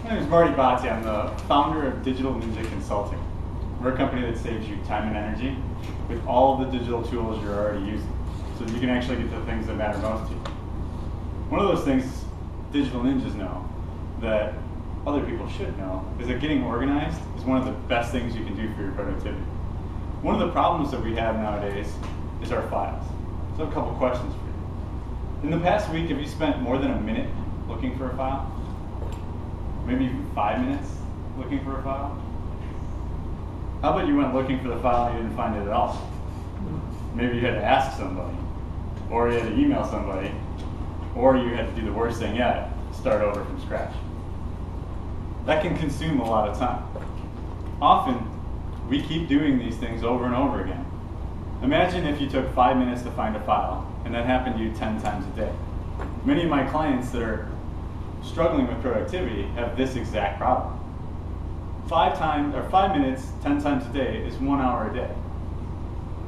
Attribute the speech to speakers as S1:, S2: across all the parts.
S1: My name is Marty. I'm the founder of Digital Ninja Consulting. We're a company that saves you time and energy with all of the digital tools you're already using, so that you can actually get the things that matter most to you. One of those things digital ninjas know that other people should know is that getting organized is one of the best things you can do for your productivity. One of the problems that we have nowadays is our files. So I have a couple questions for you. In the past week, have you spent more than a minute looking for a file? Maybe even 5 minutes looking for a file? How about you went looking for the file and you didn't find it at all? Maybe you had to ask somebody, or you had to email somebody, or you had to do the worst thing yet, start over from scratch. That can consume a lot of time. Often, we keep doing these things over and over again. Imagine if you took 5 minutes to find a file, and that happened to you 10 times a day. Many of my clients that are struggling with productivity have this exact problem. 5 minutes, 10 times a day is 1 hour a day.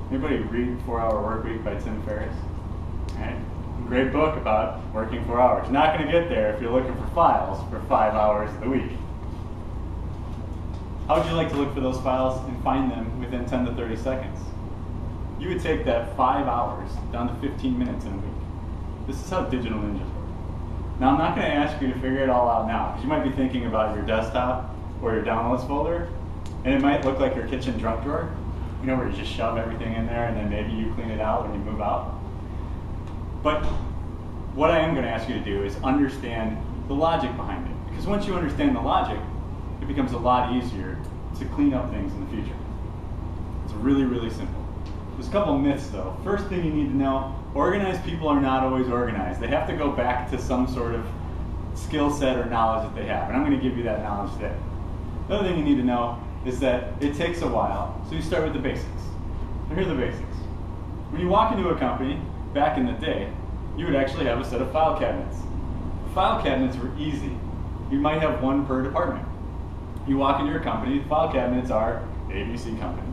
S1: Anybody read 4-Hour Workweek by Tim Ferriss? Right? Great book about working 4 hours. You're not going to get there if you're looking for files for 5 hours a week. How would you like to look for those files and find them within 10 to 30 seconds? You would take that 5 hours down to 15 minutes in a week. This is how digital ninjas work. Now, I'm not going to ask you to figure it all out now, because you might be thinking about your desktop or your downloads folder, and it might look like your kitchen junk drawer, you know, where you just shove everything in there and then maybe you clean it out when you move out. But what I am going to ask you to do is understand the logic behind it, because once you understand the logic, it becomes a lot easier to clean up things in the future. It's really, really simple. There's a couple myths though. First thing you need to know, organized people are not always organized. They have to go back to some sort of skill set or knowledge that they have, and I'm going to give you that knowledge today. The other thing you need to know is that it takes a while, so you start with the basics. So here are the basics. When you walk into a company, back in the day, you would actually have a set of file cabinets. File cabinets were easy. You might have one per department. You walk into your company, file cabinets are ABC company.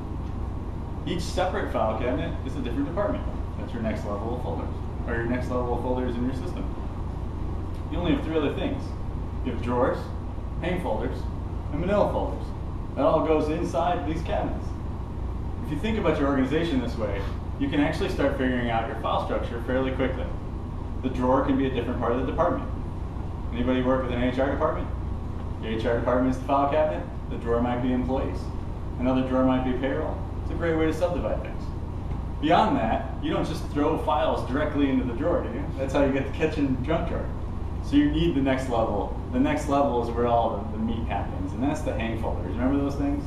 S1: Each separate file cabinet is a different department. That's your next level of folders, or your next level of folders in your system. You only have 3 other things. You have drawers, hang folders, and manila folders. That all goes inside these cabinets. If you think about your organization this way, you can actually start figuring out your file structure fairly quickly. The drawer can be a different part of the department. Anybody work with an HR department? The HR department is the file cabinet. The drawer might be employees. Another drawer might be payroll. It's a great way to subdivide things. Beyond that, you don't just throw files directly into the drawer, do you? That's how you get the kitchen junk drawer. So you need the next level. The next level is where all the meat happens, and that's the hang folders. Remember those things?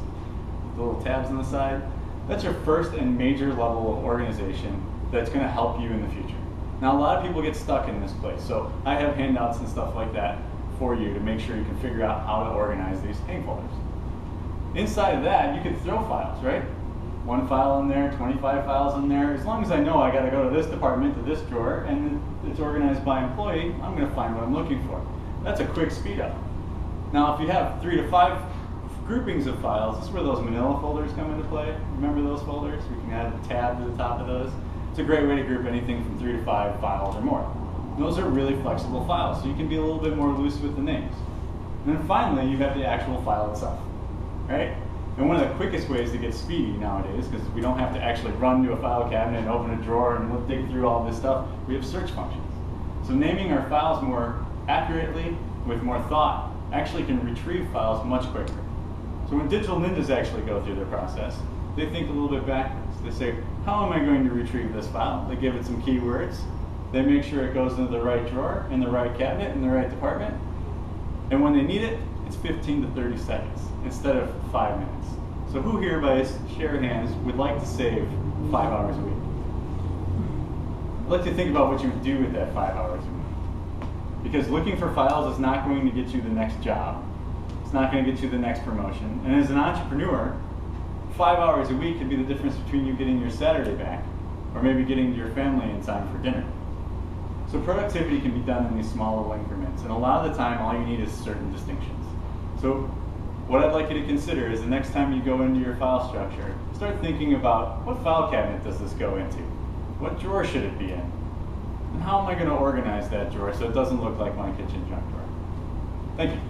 S1: The little tabs on the side? That's your first and major level of organization that's going to help you in the future. Now, a lot of people get stuck in this place, so I have handouts and stuff like that for you to make sure you can figure out how to organize these hang folders. Inside of that, you can throw files, right? 1 file in there, 25 files in there. As long as I know I got to go to this department, to this drawer, and it's organized by employee, I'm going to find what I'm looking for. That's a quick speed up. Now, if you have 3 to 5 groupings of files, this is where those manila folders come into play. Remember those folders? We can add a tab to the top of those. It's a great way to group anything from 3 to 5 files or more. And those are really flexible files, so you can be a little bit more loose with the names. And then finally, you have the actual file itself, right? And one of the quickest ways to get speedy nowadays, because we don't have to actually run to a file cabinet and open a drawer and dig through all this stuff, we have search functions. So naming our files more accurately, with more thought, actually can retrieve files much quicker. So when digital ninjas actually go through their process, they think a little bit backwards. They say, how am I going to retrieve this file? They give it some keywords. They make sure it goes into the right drawer, in the right cabinet, in the right department. And when they need it, it's 15 to 30 seconds instead of 5 minutes. So who here, by share of hands, would like to save 5 hours a week? I'd like to think about what you would do with that 5 hours a week. Because looking for files is not going to get you the next job. It's not going to get you the next promotion. And as an entrepreneur, 5 hours a week could be the difference between you getting your Saturday back or maybe getting to your family in time for dinner. So productivity can be done in these small little increments, and a lot of the time all you need is certain distinctions. So what I'd like you to consider is the next time you go into your file structure, start thinking about what file cabinet does this go into? What drawer should it be in? And how am I going to organize that drawer so it doesn't look like my kitchen junk drawer? Thank you.